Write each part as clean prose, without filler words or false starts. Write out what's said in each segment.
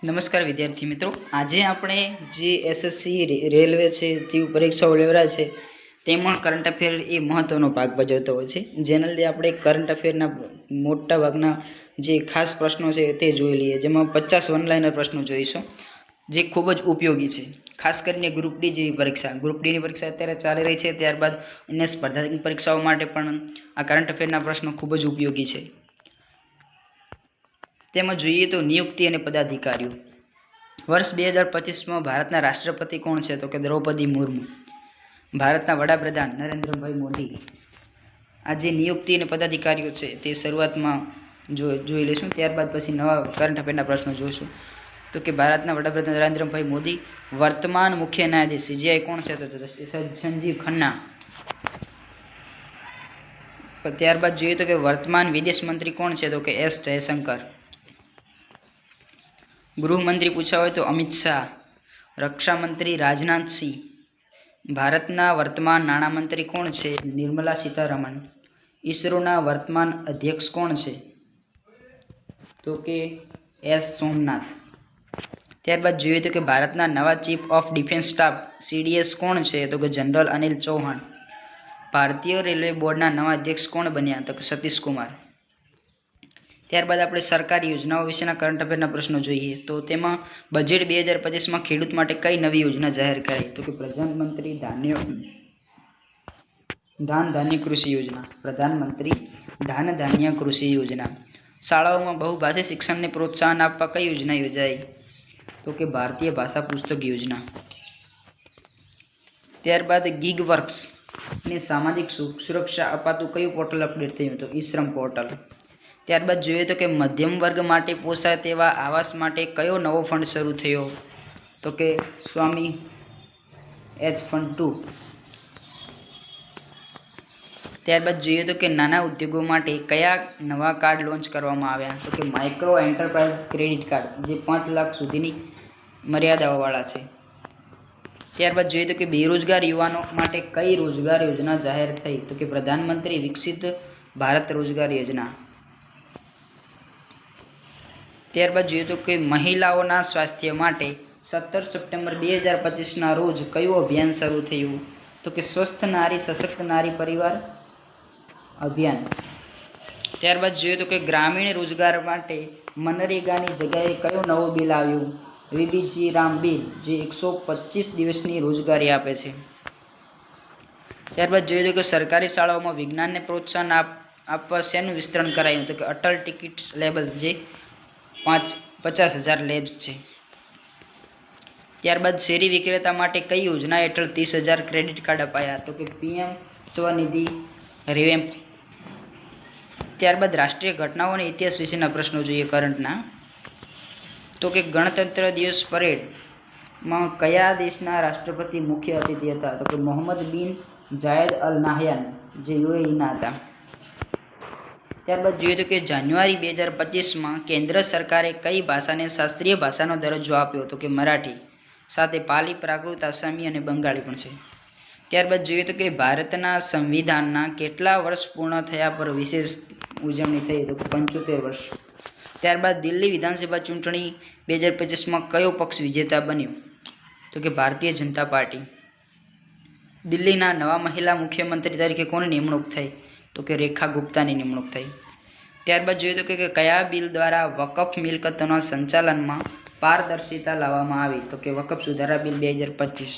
નમસ્કાર વિદ્યાર્થી મિત્રો, આજે આપણે જે એસએસસી રેલવે છે જેવી પરીક્ષાઓ લેવડાય છે તેમાં કરંટ અફેર એ મહત્વનો ભાગ ભજવતો હોય છે. જેના લીધે આપણે કરંટ અફેરના મોટા ભાગના જે ખાસ પ્રશ્નો છે તે જોઈ લઈએ, જેમાં 50 વનલાઇનર પ્રશ્નો જોઈશું જે ખૂબ જ ઉપયોગી છે. ખાસ કરીને ગ્રુપ ડી જેવી પરીક્ષા, ગ્રુપ ડીની પરીક્ષા અત્યારે ચાલી રહી છે, ત્યારબાદ અન્ય સ્પર્ધાત્મક પરીક્ષાઓ માટે પણ આ કરંટ અફેરના પ્રશ્નો ખૂબ જ ઉપયોગી છે. તેમાં જોઈએ તો નિયુક્તિ અને પદાધિકારીઓ. વર્ષ 2025માં ભારતના રાષ્ટ્રપતિ કોણ છે? તો કે દ્રૌપદી મુર્મુ. ભારતના વડાપ્રધાન નરેન્દ્રભાઈ મોદી. આ જે નિયુક્તિ અને પદાધિકારીઓ છે તે શરૂઆતમાં જોઈ લઈશું, ત્યારબાદ પછી નવા કરંટ અફેરના પ્રશ્નો જોઈશું. તો કે ભારતના વડાપ્રધાન નરેન્દ્રભાઈ મોદી. વર્તમાન મુખ્ય ન્યાયાધીશ સીજીઆઈ કોણ છે? તો જસ્ટિસ સંજીવ ખન્ના. ત્યારબાદ જોઈએ તો કે વર્તમાન વિદેશ મંત્રી કોણ છે? તો કે એસ જયશંકર. ગૃહમંત્રી પૂછા હોય તો અમિત શાહ. રક્ષામંત્રી રાજનાથસિંહ. ભારતના વર્તમાન નાણામંત્રી કોણ છે? નિર્મલા સીતારમણ. ઈસરોના વર્તમાન અધ્યક્ષ કોણ છે? તો કે એસ સોમનાથ. ત્યારબાદ જોઈએ તો કે ભારતના નવા chief of defence staff CDS કોણ છે? તો કે જનરલ અનિલ ચૌહાણ. ભારતીય રેલવે બોર્ડના નવા અધ્યક્ષ કોણ બન્યા? તો કે સતીશ કુમાર. ત્યારબાદ આપણે સરકારી યોજનાઓ વિશેના કરંટ અફેરના પ્રશ્નો જોઈએ. તો તેમાં બજેટ 2025માં ખેડૂત માટે કઈ નવી યોજના જાહેર કરાઈ? તો કે પ્રધાનમંત્રી ધાન ધાન્ય કૃષિ યોજના. પ્રધાનમંત્રી ધાન ધાન્ય કૃષિ યોજના. શાળાઓમાં બહુભાષી શિક્ષણને પ્રોત્સાહન આપવા કઈ યોજના યોજાઈ? તો કે ભારતીય ભાષા પુસ્તક યોજના. ત્યારબાદ ગીગ વર્ક્સ ને સામાજિક સુરક્ષા અપાતું કયું પોર્ટલ અપડેટ થયું? તો ઈ-શ્રમ પોર્ટલ. ત્યારબાદ જોઈએ તો કે મધ્યમ વર્ગ માટે પોસાય તેવા આવાસ માટે કયો નવો ફંડ શરૂ થયો? તો કે સ્વામી એચ ફંડ 2. ત્યારબાદ જોઈએ તો કે નાના ઉદ્યોગો માટે કયા નવા કાર્ડ લોન્ચ કરવામાં આવ્યા? તો કે માઇક્રો એન્ટરપ્રાઇઝ ક્રેડિટ કાર્ડ, જે 5 લાખ સુધીની મર્યાદાવાળા છે. ત્યારબાદ જોઈએ તો કે બેરોજગાર યુવાનો માટે કઈ રોજગાર યોજના જાહેર થઈ? તો કે પ્રધાનમંત્રી વિકસિત ભારત રોજગાર યોજના. ત્યારબાદ જોઈએ તો કે મહિલાઓના સ્વાસ્થ્ય માટે 17 સપ્ટેમ્બર 2025ના રોજ કયું અભિયાન શરૂ થયું? તો કે સ્વસ્થ નારી સશક્ત નારી પરિવાર અભિયાન. ત્યારબાદ જોઈએ તો કે ગ્રામીણ રોજગાર માટે મનરેગાની જગ્યાએ કયો નવો બિલ આવ્યું? વીબીજી રામ બિલ, જે 125 દિવસની રોજગારી આપે છે. ત્યારબાદ જોઈએ તો કે સરકારી શાળાઓમાં વિજ્ઞાનને પ્રોત્સાહન આપવા શેનું વિસ્તરણ કરાયું? તો કે અટલ ટિકિટ્સ લેબ્સ, જે 50,000 લેબ્સ છે. ત્યારબાદ શેરી વિક્રેતા માટે કઈ યોજના હેઠળ 30,000 ક્રેડિટ કાર્ડ અપાયા? તો કે પીએમ સ્વનિધિ રિવેમ્પ. ત્યારબાદ રાષ્ટ્રીય ઘટનાઓ અને ઇતિહાસ વિશેના પ્રશ્નો જોઈએ કરંટના. તો કે ગણતંત્ર દિવસ પરેડમાં કયા દેશના રાષ્ટ્રપતિ મુખ્ય અતિથિ હતા? તો કે મોહમ્મદ બિન જાયદ અલ નાહયાન, જે યુએઈના હતા. ત્યારબાદ જોઈએ તો કે જાન્યુઆરી 2025માં કેન્દ્ર સરકારે કઈ ભાષાને શાસ્ત્રીય ભાષાનો દરજ્જો આપ્યો? તો કે મરાઠી. સાથે પાલી, પ્રાકૃત, આસામી અને બંગાળી પણ છે. ત્યારબાદ જોઈએ તો કે ભારતના સંવિધાનના કેટલા વર્ષ પૂર્ણ થયા પર વિશેષ ઉજવણી થઈ? તો 75 વર્ષ. ત્યારબાદ દિલ્હી વિધાનસભા ચૂંટણી 2025માં કયો પક્ષ વિજેતા બન્યો? તો કે ભારતીય જનતા પાર્ટી. દિલ્હીના નવા મહિલા મુખ્યમંત્રી તરીકે કોની નિમણૂક થઈ? તો કે રેખા ગુપ્તાની નિમણૂક થઈ. ત્યારબાદ જોઈએ તો કે કયા બિલ દ્વારા વકફ મિલકતોના સંચાલનમાં પારદર્શિતા લાવવામાં આવી? તો કે વકફ સુધારા બિલ 2025.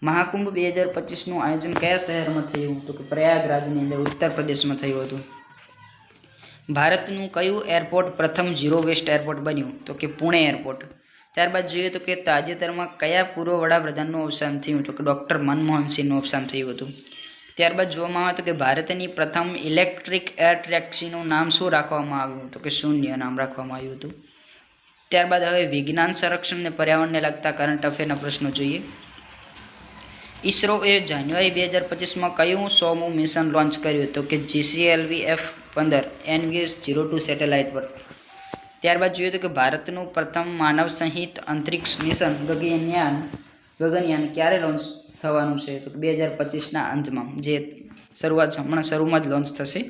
મહાકુંભ 2025નું આયોજન કયા શહેરમાં થયું? તો કે પ્રયાગરાજની અંદર, ઉત્તર પ્રદેશમાં થયું હતું. ભારતનું કયું એરપોર્ટ પ્રથમ ઝીરો વેસ્ટ એરપોર્ટ બન્યું? તો કે પુણે એરપોર્ટ. ત્યારબાદ જોઈએ તો કે તાજેતરમાં કયા પૂર્વ વડાપ્રધાનનું અવસાન થયું? તો કે ડૉક્ટર મનમોહન સિંહનું અવસાન થયું હતું. ત્યારબાદ જોવામાં આવે તો કે ભારતની પ્રથમ ઇલેક્ટ્રિક એર ટેક્સીનું નામ શું રાખવામાં આવ્યું? તો કે શૂન્ય નામ રાખવામાં આવ્યું હતું. ત્યારબાદ હવે વિજ્ઞાન, સંરક્ષણ અને પર્યાવરણને લગતા કરંટ અફેરના પ્રશ્નો જોઈએ. ઈસરોએ જાન્યુઆરી 2025માં કયું 100મું મિશન લોન્ચ કર્યું? તો કે જીસીએલવી F-15 NVS-02 સેટેલાઇટ પર. ત્યારબાદ જોઈએ તો કે ભારતનું પ્રથમ માનવ સહિત અંતરિક્ષ મિશન ગગનયાન ક્યારે લોન્ચ થવાનું છે? તો 2025ના અંતમાં, જે શરૂમાં જ લોન્ચ થશે.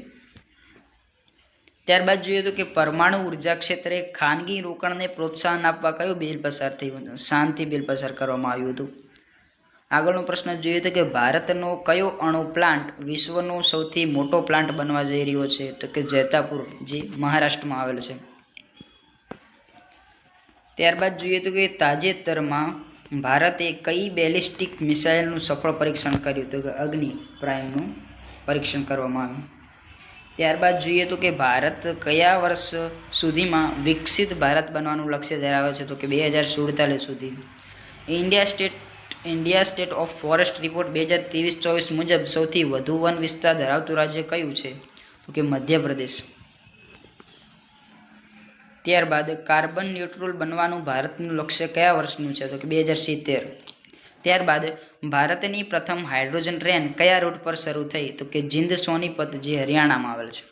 ત્યારબાદ જોઈએ તો કે પરમાણુ ઉર્જા ક્ષેત્રે ખાનગી રોકાણને પ્રોત્સાહન આપવા કયું બિલ પસાર થયું હતું? શાંતિ બિલ પસાર કરવામાં આવ્યું હતું. આગળનો પ્રશ્ન જોઈએ તો કે ભારતનો કયો અણુ પ્લાન્ટ વિશ્વનો સૌથી મોટો પ્લાન્ટ બનવા જઈ રહ્યો છે? તો કે જૈતાપુર, જે મહારાષ્ટ્રમાં આવેલ છે. ત્યારબાદ જોઈએ તો કે તાજેતરમાં ભારતે કઈ બેલિસ્ટિક મિસાઇલનું સફળ પરીક્ષણ કર્યું? તો કે અગ્નિ પ્રાઇમનું પરીક્ષણ કરવામાં આવ્યું. ત્યારબાદ જોઈએ તો કે ભારત કયા વર્ષ સુધીમાં વિકસિત ભારત બનવાનું લક્ષ્ય ધરાવે છે? તો કે 2047 સુધી. India state of forest report 2023-24 મુજબ સૌથી વધુ વન વિસ્તાર ધરાવતું રાજ્ય કયું છે? તો કે મધ્યપ્રદેશ. ત્યારબાદ કાર્બન ન્યુટ્રલ બનવાનું ભારતનું લક્ષ્ય કયા વર્ષનું છે? તો કે 2070. ત્યારબાદ ભારતની પ્રથમ હાઇડ્રોજન ટ્રેન કયા રૂટ પર શરૂ થઈ? તો કે જીંદ સોનીપત, જે હરિયાણામાં આવેલ છે.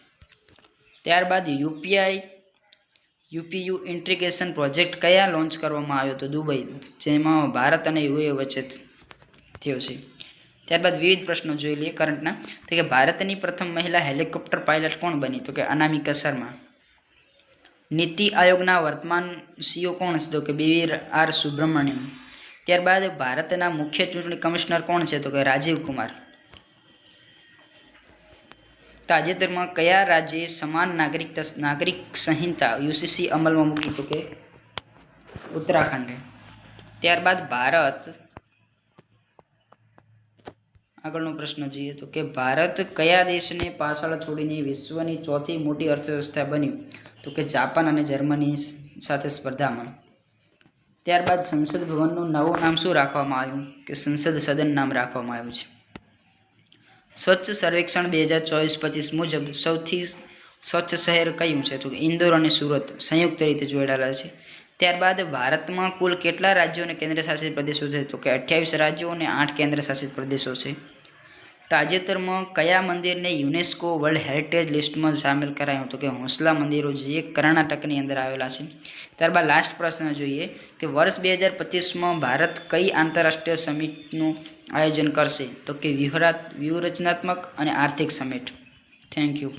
ત્યારબાદ યુપીયુ ઇન્ટિગ્રેશન પ્રોજેક્ટ કયા લોન્ચ કરવામાં આવ્યો હતો? દુબઈ, જેમાં ભારત અને યુએ વચ્ચે થયો છે. ત્યારબાદ વિવિધ પ્રશ્નો જોઈ લઈએ કરંટના. તો કે ભારતની પ્રથમ મહિલા હેલિકોપ્ટર પાયલટ કોણ બની? તો કે અનામિકા શર્મા. નીતિ આયોગના વર્તમાન સીઈઓ કોણ છે? તો કે BVR સુબ્રમણ્યમ. ત્યારબાદ ભારતના મુખ્ય ચૂંટણી કમિશનર કોણ છે? તો કે રાજીવ કુમાર. તાજેતરમાં કયા રાજ્યે સમાન નાગરિક સંહિતા UCC અમલમાં મૂકી? તો કે ઉત્તરાખંડે. ત્યારબાદ આગળનો પ્રશ્ન જોઈએ તો કે ભારત કયા દેશને પાછળ છોડીને વિશ્વની ચોથી મોટી અર્થવ્યવસ્થા બન્યું? તો કે જાપાન અને જર્મની સાથે સ્પર્ધામાં. ત્યારબાદ સંસદ ભવનનું નવું નામ શું રાખવામાં આવ્યું? કે સંસદ સદન નામ રાખવામાં આવ્યું છે. સ્વચ્છ સર્વેક્ષણ 2024-25 મુજબ સૌથી સ્વચ્છ શહેર કયું છે? તો કે ઇન્દોર અને સુરત સંયુક્ત રીતે જોડાયેલા છે. ત્યારબાદ ભારતમાં કુલ કેટલા રાજ્યો અને કેન્દ્રશાસિત પ્રદેશો છે? તો કે 28 રાજ્યો અને 8 કેન્દ્રશાસિત પ્રદેશો છે. તાજેતરમાં કયા મંદિરને યુનેસ્કો વર્લ્ડ હેરિટેજ લિસ્ટમાં સામેલ કરાયું? તો કે હોંસલા મંદિરો, જે કર્ણાટકની અંદર આવેલા છે. ત્યારબાદ લાસ્ટ પ્રશ્ન જોઈએ કે વર્ષ 2025માં ભારત કઈ આંતરરાષ્ટ્રીય સમિટનું આયોજન કરશે? તો કે વ્યૂહરચનાત્મક અને આર્થિક સમિટ. Thank you.